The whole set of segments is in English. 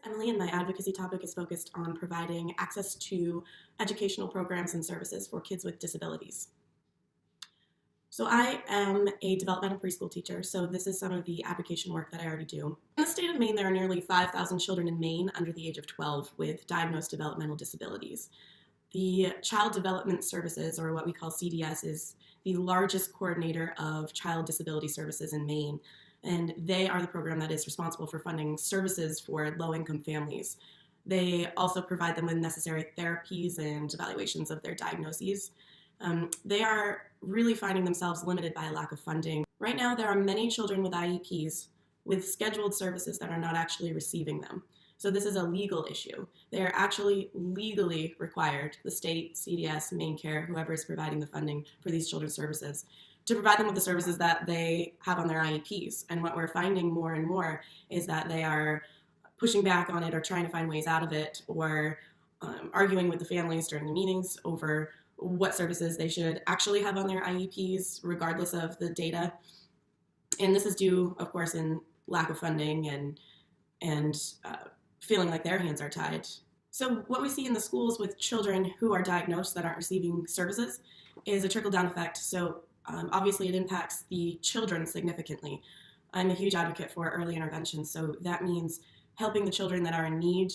Emily, and my advocacy topic is focused on providing access to educational programs and services for kids with disabilities. So I am a developmental preschool teacher, so this is some of the advocacy work that I already do. In the state of Maine, there are nearly 5,000 children in Maine under the age of 12 with diagnosed developmental disabilities. The Child Development Services, or what we call CDS, is the largest coordinator of child disability services in Maine, and they are the program that is responsible for funding services for low-income families. They also provide them with necessary therapies and evaluations of their diagnoses. They are really finding themselves limited by a lack of funding. Right now, there are many children with IEPs with scheduled services that are not actually receiving them. So this is a legal issue. They are actually legally required, the state, CDS, Maine Care, whoever is providing the funding for these children's services, to provide them with the services that they have on their IEPs. And what we're finding more and more is that they are pushing back on it or trying to find ways out of it, or arguing with the families during the meetings over what services they should actually have on their IEPs, regardless of the data. And this is due, of course, in lack of funding and feeling like their hands are tied. So what we see in the schools with children who are diagnosed that aren't receiving services is a trickle-down effect. So obviously it impacts the children significantly. I'm a huge advocate for early intervention, so that means helping the children that are in need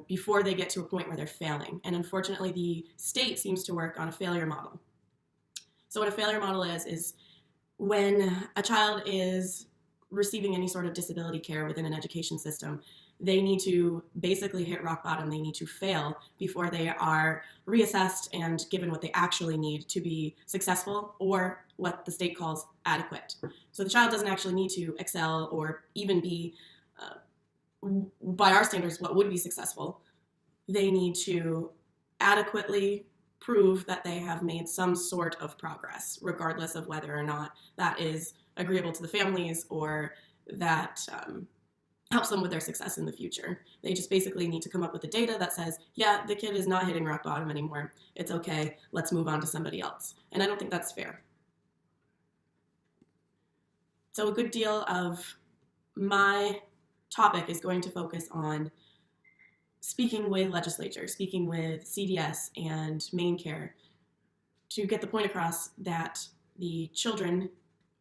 before they get to a point where they're failing. And unfortunately, the state seems to work on a failure model. So what a failure model is when a child is receiving any sort of disability care within an education system, they need to basically hit rock bottom. They need to fail before they are reassessed and given what they actually need to be successful, or what the state calls adequate. So the child doesn't actually need to excel or even be by our standards, what would be successful. They need to adequately prove that they have made some sort of progress, regardless of whether or not that is agreeable to the families or that helps them with their success in the future. They just basically need to come up with the data that says, yeah, the kid is not hitting rock bottom anymore. It's okay, let's move on to somebody else. And I don't think that's fair. So a good deal of my topic is going to focus on speaking with legislatures, speaking with CDS and Maine Care to get the point across that the children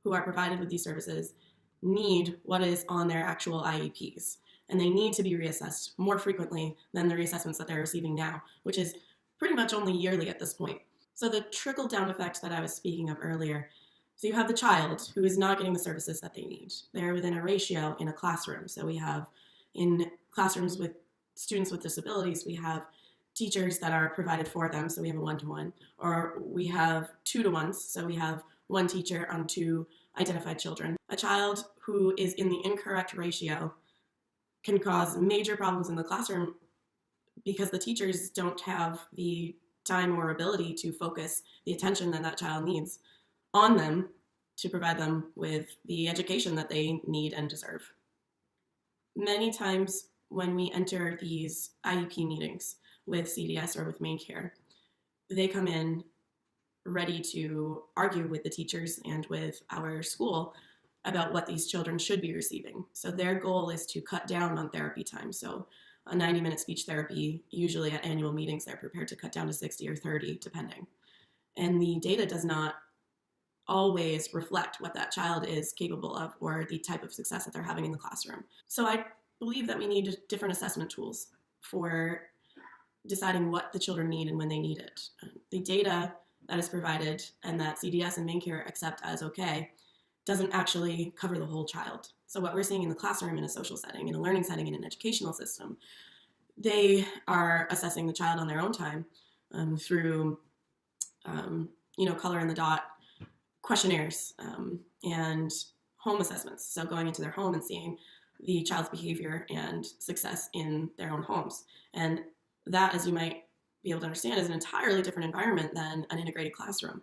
who are provided with these services need what is on their actual IEPs, and they need to be reassessed more frequently than the reassessments that they're receiving now, which is pretty much only yearly at this point. So the trickle-down effect that I was speaking of earlier, so you have the child who is not getting the services that they need. They're within a ratio in a classroom. So we have in classrooms with students with disabilities, we have teachers that are provided for them. So we have a one-to-one, or we have two-to-ones. So we have one teacher on two identified children. A child who is in the incorrect ratio can cause major problems in the classroom because the teachers don't have the time or ability to focus the attention that that child needs on them to provide them with the education that they need and deserve. Many times when we enter these IEP meetings with CDS or with Maine Care, they come in ready to argue with the teachers and with our school about what these children should be receiving. So their goal is to cut down on therapy time. So a 90-minute speech therapy, usually at annual meetings, they're prepared to cut down to 60 or 30, depending. And the data does not always reflect what that child is capable of or the type of success that they're having in the classroom. So I believe that we need different assessment tools for deciding what the children need and when they need it. The data that is provided and that CDS and Maine Care accept as okay doesn't actually cover the whole child. So what we're seeing in the classroom, in a social setting, in a learning setting, in an educational system, they are assessing the child on their own time through color in the dot questionnaires and home assessments. So going into their home and seeing the child's behavior and success in their own homes. And that, as you might be able to understand, is an entirely different environment than an integrated classroom.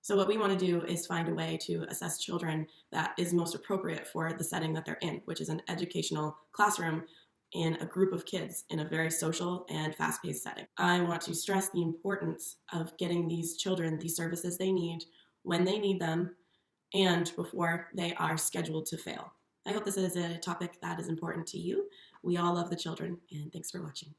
So what we want to do is find a way to assess children that is most appropriate for the setting that they're in, which is an educational classroom in a group of kids in a very social and fast-paced setting. I want to stress the importance of getting these children the services they need when they need them and before they are scheduled to fail. I hope this is a topic that is important to you. We all love the children, and thanks for watching.